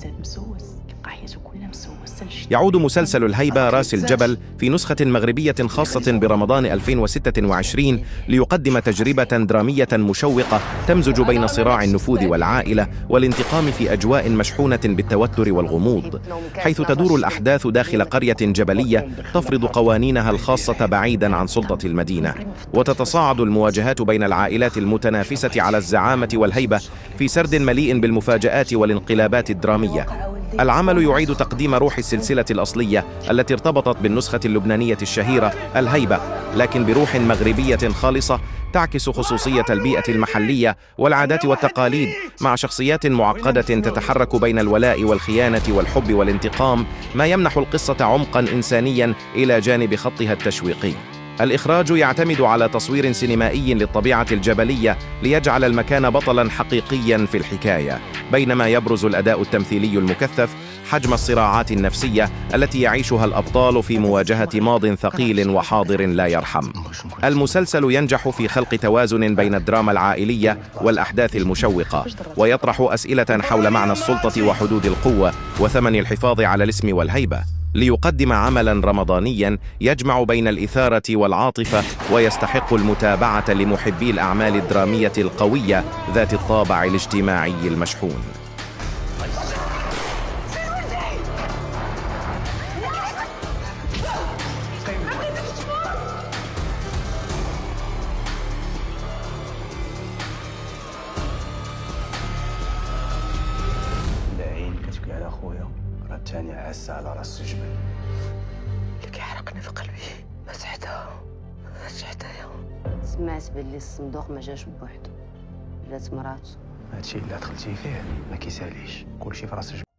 زاد مسوس، يبقى حياته كلها مسوسة. يعود مسلسل الهيبة راس الجبل في نسخة مغربية خاصة برمضان 2026 ليقدم تجربة درامية مشوقة تمزج بين صراع النفوذ والعائلة والانتقام في أجواء مشحونة بالتوتر والغموض، حيث تدور الأحداث داخل قرية جبلية تفرض قوانينها الخاصة بعيدا عن سلطة المدينة، وتتصاعد المواجهات بين العائلات المتنافسة على الزعامة والهيبة في سرد مليء بالمفاجآت والانقلابات الدرامية. العمل يعيد تقديم روح السلسلة الأصلية التي ارتبطت بالنسخة اللبنانية الشهيرة الهيبة، لكن بروح مغربية خالصة تعكس خصوصية البيئة المحلية والعادات والتقاليد، مع شخصيات معقدة تتحرك بين الولاء والخيانة والحب والانتقام، ما يمنح القصة عمقاً إنسانياً إلى جانب خطها التشويقي. الإخراج يعتمد على تصوير سينمائي للطبيعة الجبلية ليجعل المكان بطلاً حقيقياً في الحكاية، بينما يبرز الأداء التمثيلي المكثف حجم الصراعات النفسية التي يعيشها الأبطال في مواجهة ماضٍ ثقيل وحاضر لا يرحم. المسلسل ينجح في خلق توازن بين الدراما العائلية والأحداث المشوقة، ويطرح أسئلة حول معنى السلطة وحدود القوة وثمن الحفاظ على الاسم والهيبة، ليقدم عملاً رمضانياً يجمع بين الإثارة والعاطفة ويستحق المتابعة لمحبي الأعمال الدرامية القوية ذات الطابع الاجتماعي المشحون. العين كتبكي على خويا، راه الثاني عاسة على راس الجبل. اللي كيحرقني في قلبي ما تحتها حدايا. سمعت باللي الصندوق ما جاش بوحدو، جات مراتو. هادشي اللي دخلتي فيه ما كيساليش، كلشي في راس الجبل.